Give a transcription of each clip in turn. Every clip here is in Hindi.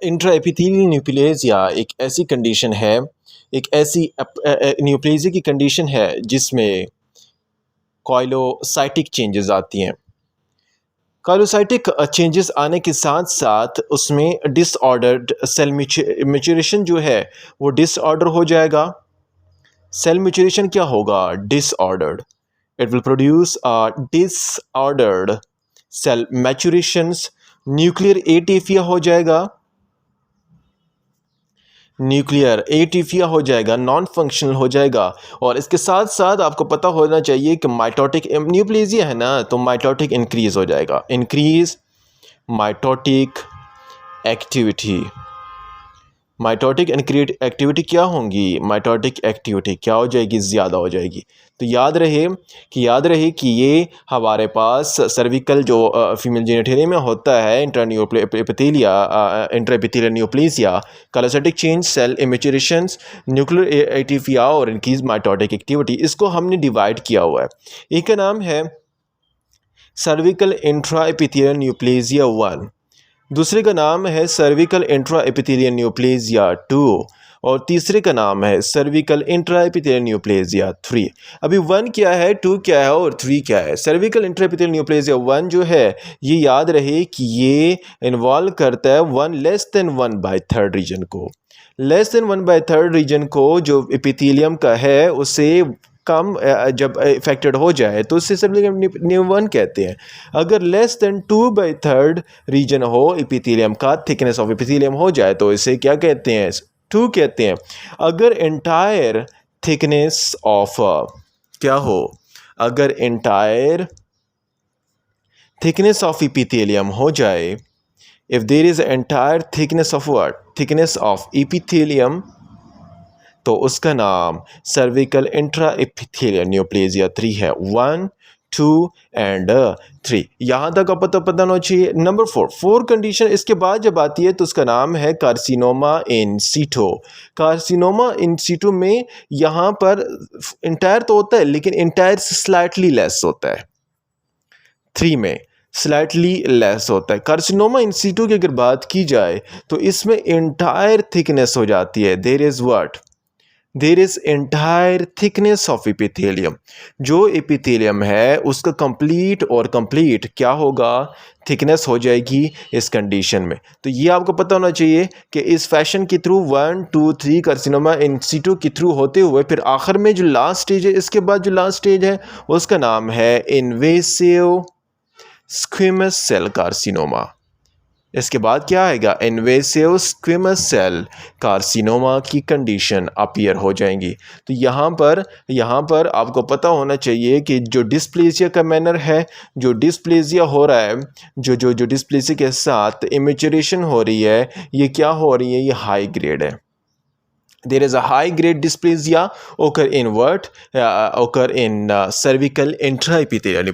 इंट्राएपिथेलियल न्यूप्लेजिया एक ऐसी कंडीशन है, एक ऐसी न्यूप्लेजिया की कंडीशन है जिसमें कॉइलोसाइटिक चेंजेस आती हैं। कॉइलोसाइटिक चेंजेस आने के साथ साथ उसमें डिसऑर्डर्ड सेल मैच्योरेशन जो है वो डिसऑर्डर हो जाएगा। सेल मैच्योरेशन क्या होगा? Disordered. It will produce disordered cell maturations. Nuclear atypia हो जाएगा, न्यूक्लियर एटीफिया हो जाएगा, नॉन फंक्शनल हो जाएगा। और इसके साथ साथ आपको पता होना चाहिए कि माइटोटिक न्यूप्लेजिया है ना, तो माइटोटिक इंक्रीज हो जाएगा। Increase mitotic activity. Mitotic activity क्या होंगी? माइटोटिक एक्टिविटी क्या हो जाएगी? ज़्यादा हो जाएगी। तो याद रहे कि ये हमारे पास सर्विकल जो फीमेल जेनिटेलिया में होता है, intraepithelial neoplasia, कॉइलोसाइटिक change, cell इमेच्योरेशंस, nuclear एटीफिया और इंक्रीज माइटोटिक एक्टिविटी, इसको हमने डिवाइड किया हुआ है। एक का नाम है सर्विकल इंट्राएपिथेलियल न्यूप्लेजिया 1, दूसरे का नाम है सर्विकल इंट्राएपिथेलियल न्यूप्लेजिया 2 और तीसरे का नाम है सर्विकल इंट्राएपिथेलियल न्यूप्लेजिया 3। अभी 1 क्या है, 2 क्या है और 3 क्या है? सर्विकल इंट्राएपिथेलियल न्यूप्लेजिया 1 जो है, ये याद रहे कि ये इन्वॉल्व करता है 1 <1/3 रीजन को। <1/3 रीजन को जो एपिथेलियम का है उसे कम जब इफेक्टेड हो जाए तो उससे सर्विकल 1 कहते हैं। अगर <2/3 रीजन हो एपिथेलियम का, थिकनेस ऑफ एपिथेलियम हो जाए, तो इसे क्या कहते हैं? 2 कहते हैं। अगर एंटायर थिकनेस ऑफ क्या हो, अगर एंटायर थिकनेस ऑफ एपिथेलियम हो जाए, if there is entire thickness of what? Thickness of epithelium, तो उसका नाम सर्विकल इंट्राएपिथेलियल न्यूप्लेजिया 3 है। 1, 2 एंड 3। यहाँ तक आपको पता होना चाहिए। नंबर 4 कंडीशन इसके बाद जब आती है तो उसका नाम है कार्सिनोमा इन सीटो। कार्सिनोमा इन सीटो में यहाँ पर इंटायर तो होता है लेकिन इंटायर से स्लाइटली लेस होता है। 3 में स्लाइटली लेस होता है। कार्सिनोमा इन सीटो की अगर बात की जाए तो इसमें इंटायर थिकनेस हो जाती है। There is what? There is entire thickness of epithelium. जो एपिथेलियम है उसका कंप्लीट क्या होगा? थिकनेस हो जाएगी इस कंडीशन में। तो ये आपको पता होना चाहिए कि इस फैशन के थ्रू 1, 2, 3 कार्सिनोमा इन सीटो के थ्रू होते हुए फिर आखिर में जो लास्ट स्टेज है, इसके बाद जो लास्ट स्टेज है उसका नाम है इन्वेसिव स्क्विमस सेल कार्सिनोमा। इसके बाद क्या आएगा? इन्वेसिव स्क्विमस सेल कार्सिनोमा की कंडीशन अपीयर हो जाएंगी। तो यहाँ पर आपको पता होना चाहिए कि जो डिस्प्लेसिया का मैनर है, जो डिस्प्लेसिया हो रहा है, जो डिस्प्लेसिया के साथ इमेच्योरेशन हो रही है, ये क्या हो रही है? ये हाई ग्रेड है। There is a high grade dysplasia occur in cervical intraepithelial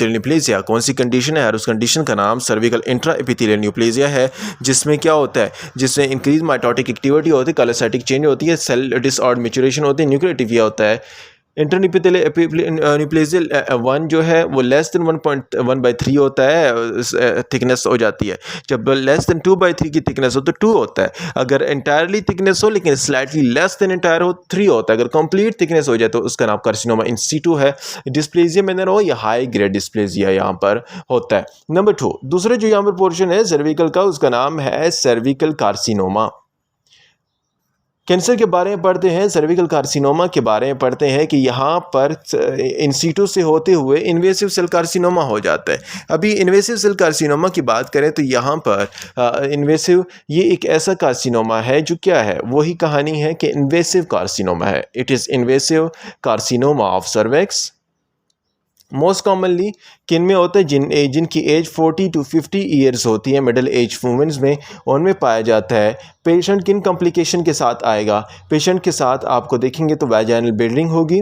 neoplasia। कौन सी कंडीशन है? उस कंडीशन का नाम cervical intraepithelial neoplasia है, जिसमें क्या होता है? जिसमें इंक्रीज माइटोटिक एक्टिविटी होती है, कॉइलोसाइटिक चेंज होती है, सेल डिसऑर्डर मैच्योरेशन होती है, न्यूक्लियर एटीफिया होता है। न्यूप्लेजियल 1 जो है वो <1/3 होता है, थिकनेस हो जाती है। जब <2/3 की थिकनेस हो तो 2 होता है। अगर एंटायरली थिकनेस हो लेकिन स्लाइटली लेस देन एंटायर हो 3 होता है। अगर कंप्लीट थिकनेस हो जाए तो उसका नाम कार्सिनोमा इन सीटू है। डिस्प्लेजिया मैनर हो या हाई ग्रेड डिस्प्लेजिया यहाँ पर होता है। नंबर 2, दूसरे जो यहाँ पर पोर्शन है सर्विकल का, उसका नाम है सर्विकल कार्सिनोमा। कैंसर के बारे में पढ़ते हैं, सर्विकल कार्सिनोमा के बारे में पढ़ते हैं कि यहाँ पर इन सीटू से होते हुए इन्वेसिव सेल कार्सिनोमा हो जाता है। अभी इन्वेसिव सेल कार्सिनोमा की बात करें तो यहाँ पर इन्वेसिव ये एक ऐसा कार्सिनोमा है जो क्या है, वही कहानी है कि इन्वेसिव कार्सिनोमा है। It is invasive carcinoma of cervix. Most commonly किन में होता है? जिनकी एज 40 to 50 ईयर्स होती है, मिडिल एज वुमेंस में, उनमें पाया जाता है। पेशेंट किन कॉम्प्लिकेशन के साथ आएगा? पेशेंट के साथ आपको देखेंगे तो वैजाइनल ब्लीडिंग होगी।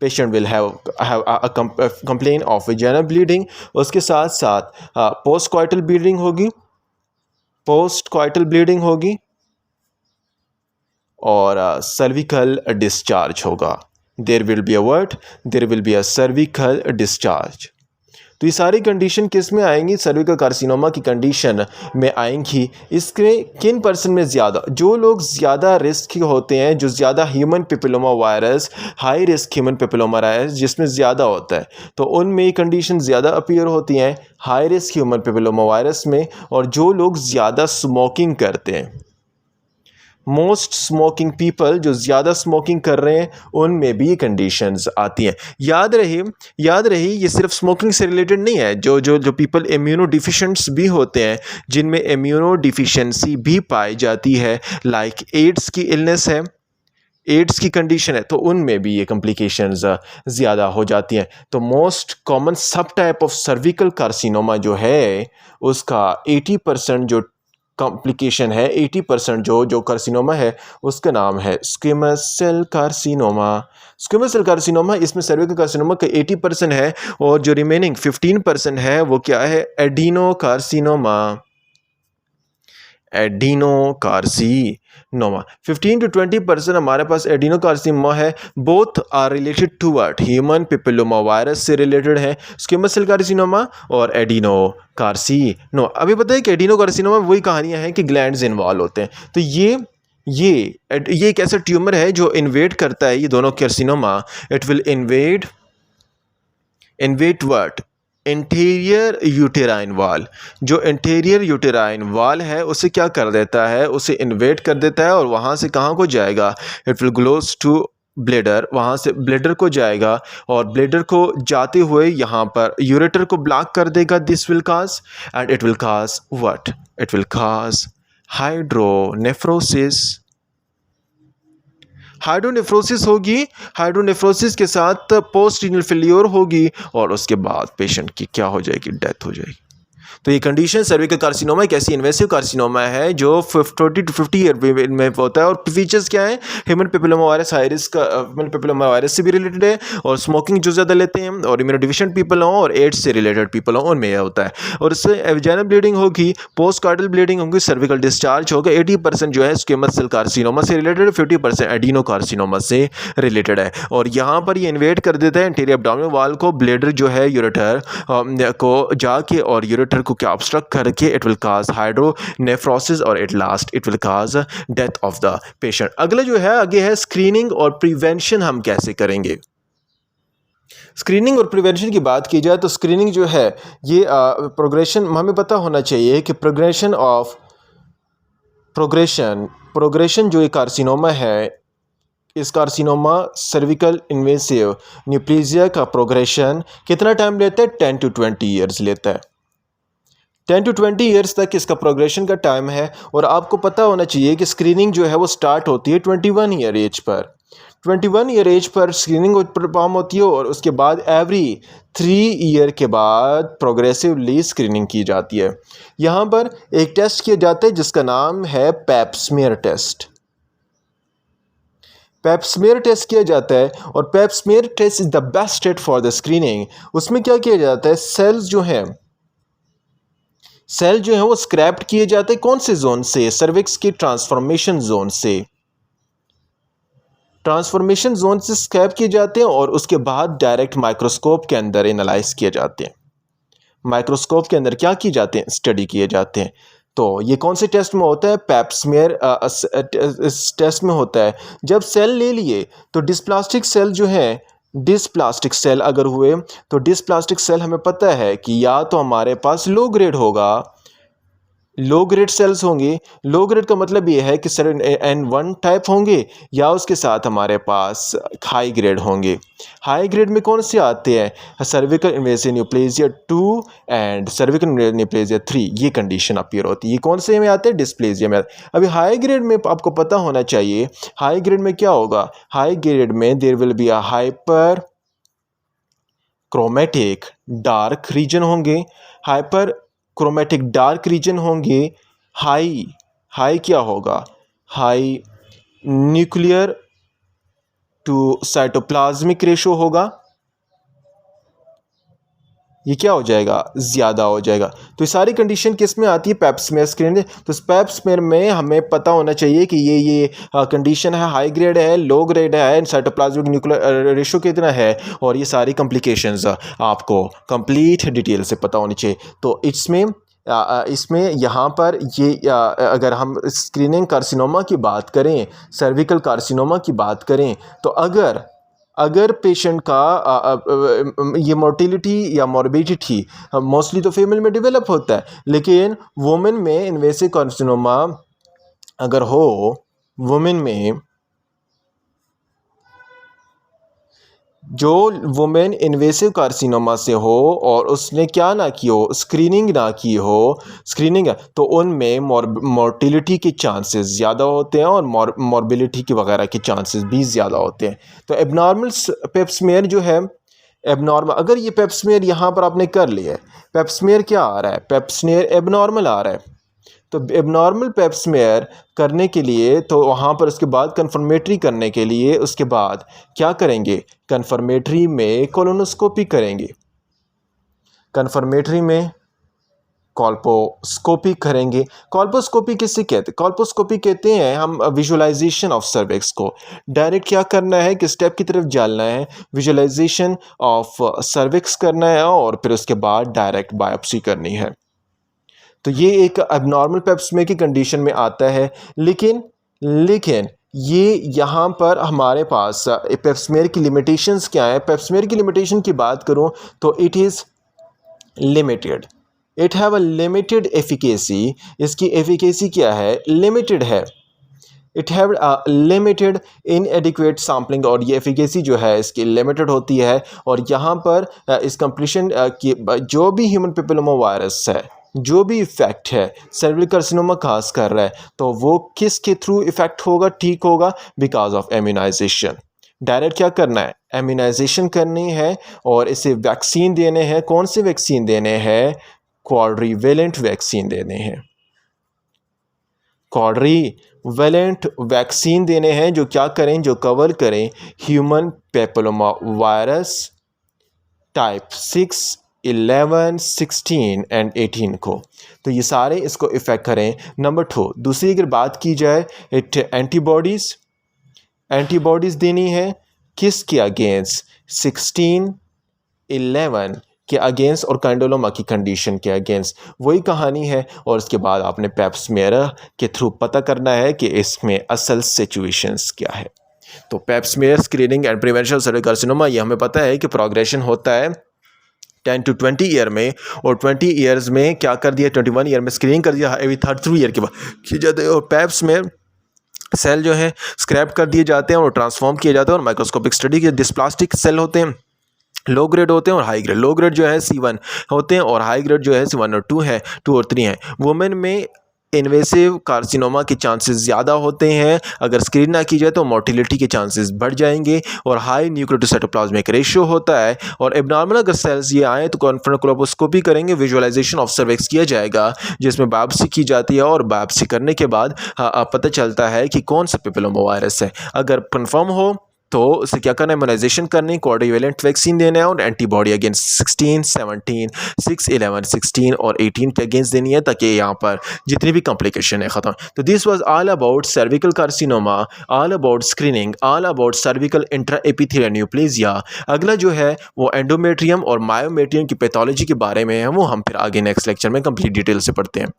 Patient will have complain of vaginal bleeding. उसके साथ साथ पोस्ट कॉइटल ब्लीडिंग होगी और सर्विकल डिस्चार्ज होगा। There will be a cervical discharge। तो ये सारी कंडीशन किस में आएंगी, सर्विकल कार्सिनोमा की कंडीशन में आएंगी। इसके किन पर्सन में ज़्यादा, जो लोग ज़्यादा रिस्क होते हैं, जो ज़्यादा human papilloma virus, high risk human papilloma virus जिसमें ज़्यादा होता है, तो उनमें ये कंडीशन ज़्यादा अपीयर होती हैं high risk human papilloma virus में। और जो लोग ज़्यादा स्मोकिंग करते हैं, मोस्ट स्मोकिंग पीपल, जो ज़्यादा स्मोकिंग कर रहे हैं, उनमें भी कंडीशंस आती हैं। याद रही ये सिर्फ स्मोकिंग से रिलेटेड नहीं है। जो जो जो पीपल इम्यूनो डिफिशेंट्स भी होते हैं, जिनमें इम्यूनो डिफिशेंसी भी पाई जाती है, लाइक एड्स की इलनेस है, एड्स की कंडीशन है, तो उनमें भी ये कॉम्प्लिकेशंस ज़्यादा हो जाती हैं। तो most common sub type of cervical carcinoma जो है, उसका 80% जो कॉम्प्लिकेशन है, 80% जो कार्सिनोमा है, उसका नाम है squamous cell carcinoma. स्क्विमस cell carcinoma, इसमें सर्विकल कार्सिनोमा का 80% है, और जो रिमेनिंग 15% है वो क्या है, adeno carcinoma. Adeno carcinoma 15 to 20% हमारे पास एडिनो कार्सिनोमा है। Both are related to what, human papilloma virus से रिलेटेड है, स्क्विमस सेल कार्सिनोमा और एडिनो कार्सिनो। अभी पता है कि एडिनो कार्सिनोमा वही कहानियां हैं कि ग्लैंड्स इन्वॉल्व होते हैं। तो ये एक ऐसा ट्यूमर है जो इन्वेड करता है ये दोनों carcinoma. It will invade what, interior uterine वाल। जो इंटीरियर यूटेराइन वाल है उसे क्या कर देता है, उसे इन्वेड कर देता है, और वहाँ से कहाँ को जाएगा, it will glows to bladder, वहाँ से ब्लेडर को जाएगा, और ब्लेडर को जाते हुए यहाँ पर यूरेटर को ब्लॉक कर देगा। This will cause, and it will cause what, it will cause hydronephrosis. Hydronephrosis होगी, हाइड्रोनेफ्रोसिस के साथ पोस्ट रीनल फेल्योर होगी, और उसके बाद पेशेंट की क्या हो जाएगी, डेथ हो जाएगी। तो ये कंडीशन सर्विकल कार्सिनोमा एक ऐसी इन्वेसिव कार्सिनोमा है जो 20 to 50 ईयर में होता है। और फीचर्स क्या है, human papilloma virus high risk human papilloma virus से भी रिलेटेड है, और स्मोकिंग जो ज़्यादा लेते हैं, और इम्यूनोडिफिशिएंट पीपल हों, और एड्स से रिलेटेड पीपल हों, उनमें यह होता है। और इससे वेजाइनल ब्लीडिंग होगी, पोस्ट कार्डियल ब्लीडिंग होगी, सर्विकल डिस्चार्ज होगा। 80% जो है स्क्वेमस सेल कार्सिनोमा से रिलेटेड, 50% एडिनो कार्सिनोमा से रिलेटेड है। और यहाँ पर ये इन्वेड कर देता है इंटीरियर एब्डोमिनल वाल को, ब्लेडर जो है यूरेटर को जाके, और यूरेटर को क्या ऑब्स्ट्रक्ट करके, इट विल काज हाइड्रोनेफ्रोसिस, और at last it will cause death of the patient. अगला जो है, आगे है स्क्रीनिंग और प्रिवेंशन हम कैसे करेंगे। स्क्रीनिंग और प्रिवेंशन की बात की जाए तो स्क्रीनिंग जो है ये प्रोग्रेशन हमें पता होना चाहिए कि प्रोग्रेशन जो ये कार्सिनोमा है, इस कार्सिनोमा सर्विकल इन्वेसिव न्यूप्लेजिया का प्रोग्रेशन कितना टाइम लेता है, 10 to 20 ईयर्स लेता है। 10 to 20 ईयर्स तक इसका प्रोग्रेशन का टाइम है। और आपको पता होना चाहिए कि स्क्रीनिंग जो है वो स्टार्ट होती है 21 ईयर एज पर। 21 ईयर एज पर स्क्रीनिंग परफॉर्म होती है, और उसके बाद एवरी 3 ईयर के बाद प्रोग्रेसिवली स्क्रीनिंग की जाती है। यहाँ पर एक टेस्ट किया जाता है जिसका नाम है पैप्समियर टेस्ट। पैप्समियर टेस्ट किया जाता है, और pap smear test is the best test for the screening. उसमें क्या किया जाता है, सेल जो हैं वो स्क्रैप्ड किए जाते हैं। कौन से जोन से, सर्विक्स के ट्रांसफॉर्मेशन जोन से। ट्रांसफॉर्मेशन जोन से स्क्रैप किए जाते हैं, और उसके बाद डायरेक्ट माइक्रोस्कोप के अंदर एनालाइज किए जाते हैं। माइक्रोस्कोप के अंदर क्या किए जाते हैं, स्टडी किए जाते हैं। तो ये कौन से टेस्ट में होता है, पैप्समियर इस टेस्ट में होता है। जब सेल ले लिए तो डिस्प्लास्टिक सेल जो है, डिस्प्लास्टिक सेल अगर हुए, तो डिस्प्लास्टिक सेल हमें पता है कि या तो हमारे पास लो ग्रेड होगा, लो ग्रेड सेल्स होंगे। लो ग्रेड का मतलब ये है कि N1 टाइप होंगे, या उसके साथ हमारे पास हाई ग्रेड होंगे। हाई ग्रेड में कौन से आते हैं, cervical invasive neoplasia 2 and cervical neoplasia 3, ये कंडीशन अपीयर होती है। ये कौन से में आते हैं, डिस्प्लेजिया में। अभी हाई ग्रेड में आपको पता होना चाहिए, हाई ग्रेड में क्या होगा, हाई ग्रेड में there will be a hyperchromatic dark region होंगे, हाइपर क्रोमेटिक डार्क रीजन होंगे। हाई क्या होगा, high nuclear to cytoplasmic ratio होगा। ये क्या हो जाएगा, ज़्यादा हो जाएगा। तो ये सारी कंडीशन किस में आती है, पेप स्मेयर स्क्रीनिंग। तो इस पेप स्मेयर में हमें पता होना चाहिए कि ये कंडीशन है, हाई ग्रेड है, लो ग्रेड है, साइटोप्लाज्मिक न्यूक्लियर रेशो कितना है, और ये सारी कॉम्प्लिकेशंस आपको कंप्लीट डिटेल से पता होनी चाहिए। तो इसमें यहाँ पर ये अगर हम स्क्रीनिंग कार्सिनोमा की बात करें, सर्विकल कार्सिनोमा की बात करें, तो अगर पेशेंट का ये मोर्टिलिटी या मॉर्बिडिटी मोस्टली तो फीमेल में डेवलप होता है, लेकिन वुमेन में इन्वेसिव कार्सिनोमा अगर हो, वुमेन में जो वुमेन इन्वेसिव कार्सिनोमा से हो और उसने क्या ना की हो, स्क्रीनिंग ना की हो, स्क्रीनिंग है, तो उनमें मोर्टिलिटी के चांसेस ज़्यादा होते हैं और मॉर्बिलिटी की वगैरह के चांसेस भी ज़्यादा होते हैं। तो एबनॉर्मल पेप स्मेयर जो है, एबनॉर्मल, अगर ये पेप स्मेयर यहाँ पर आपने कर लिया है, पेप स्मेयर क्या आ रहा है, पेप स्मेयर एबनॉर्मल आ रहा है, तो एबनॉर्मल पेप स्मेयर करने के लिए, तो वहाँ पर उसके बाद कन्फर्मेटरी करने के लिए उसके बाद क्या करेंगे, कन्फर्मेटरी में कोलोनोस्कोपी करेंगे, कन्फर्मेटरी में कॉल्पोस्कोपी करेंगे। कॉल्पोस्कोपी किससे कहते हैं, कॉल्पोस्कोपी कहते हैं हम विजुअलाइजेशन ऑफ सर्विक्स को। डायरेक्ट क्या करना है, किस स्टेप की तरफ जाना है, विजुअलाइजेशन ऑफ सर्विक्स करना है और फिर उसके बाद डायरेक्ट बायोप्सी करनी है। तो ये एक एबनॉर्मल पेप स्मेयर की कंडीशन में आता है, लेकिन ये यहाँ पर हमारे पास पेप स्मेयर की लिमिटेशंस क्या है। पेप स्मेयर की लिमिटेशन की बात करूँ तो it is limited, it have a limited efficacy. इसकी एफिकेसी क्या है, लिमिटेड है। इट हैव लिमिटेड इनएडिक्वेट सैम्पलिंग, और ये एफिकेसी जो है इसकी लिमिटेड होती है। और यहाँ पर इस कंप्लीशन की जो भी ह्यूमन पेपिलोमा वायरस है, जो भी इफ़ेक्ट है सर्विकल कार्सिनोमा खास कर रहा है, तो वो किसके थ्रू इफ़ेक्ट होगा, ठीक होगा, बिकॉज ऑफ इम्यूनाइजेशन। डायरेक्ट क्या करना है, इम्यूनाइजेशन करनी है और इसे वैक्सीन देने हैं। कौन से वैक्सीन देने हैं, क्वाड्रीवेलेंट वैक्सीन देने हैं, क्वाड्रीवेलेंट वैक्सीन देने हैं, जो क्या करें, जो कवर करें human papilloma virus type 6, 11, 16 and 18 को। तो ये सारे इसको इफ़ेक्ट करें। नंबर 2, दूसरी अगर बात की जाए, इट एंटीबॉडीज़ देनी है किसके अगेंस्ट, 16, 11 के अगेंस्ट और काइंडोलोमा की कंडीशन के अगेंस्ट। वही कहानी है। और उसके बाद आपने पेप स्मेयर के थ्रू पता करना है कि इसमें असल सिचुएशंस क्या है। तो pap smear screening and prevention of cervical carcinoma, ये हमें पता है कि प्रोग्रेशन होता है 10 to 20 ईयर में, और 20 ईयर्स में क्या कर दिया, 21 ईयर में स्क्रीनिंग कर दिया, अभी 33 ईयर के बाद की जाती है। और पेप्स में सेल जो है स्क्रैप कर दिए जाते हैं और ट्रांसफॉर्म किए जाते हैं, और माइक्रोस्कोपिक स्टडी के डिस्प्लास्टिक सेल होते हैं, लो ग्रेड होते हैं और हाई ग्रेड। लो ग्रेड जो है C1 होते हैं और हाई ग्रेड जो है C1 और 2 है, 2 और 3 हैं। वुमेन में इन्वेसिव कार्सिनोमा के चांसेस ज़्यादा होते हैं, अगर स्क्रीन ना की जाए तो मोर्टिलिटी के चांसेस बढ़ जाएंगे, और high nuclear to cytoplasmic ratio होता है। और एबनॉर्मल अगर सेल्स ये आए तो कॉन्फ्रेंट कोलोनोस्कोपी करेंगे, विजुअलाइजेशन ऑफ सर्विक्स किया जाएगा, जिसमें बायोप्सी की जाती है, और बायोप्सी करने के बाद पता चलता है कि कौन सा पेपिलोमा वायरस है। अगर कन्फर्म हो तो उसे क्या करना है, इम्यूनाइजेशन करनी, क्वाड्रीवेलेंट वैक्सीन देना है, और एंटीबॉडी अगेंस्ट 16, 17, 6, 11, 16 और 18 के अगेंस्ट देनी है, ताकि यहाँ पर जितनी भी कॉम्प्लिकेशन है ख़त्म। तो this was all about cervical carcinoma, all about screening, all about cervical intra epithelial neoplasia. अगला जो है वो एंडोमेट्रियम और मायोमेट्रियम की पैथोलॉजी के बारे में है, वो हम फिर आगे नेक्स्ट लेक्चर में कंप्लीट डिटेल से पढ़ते हैं।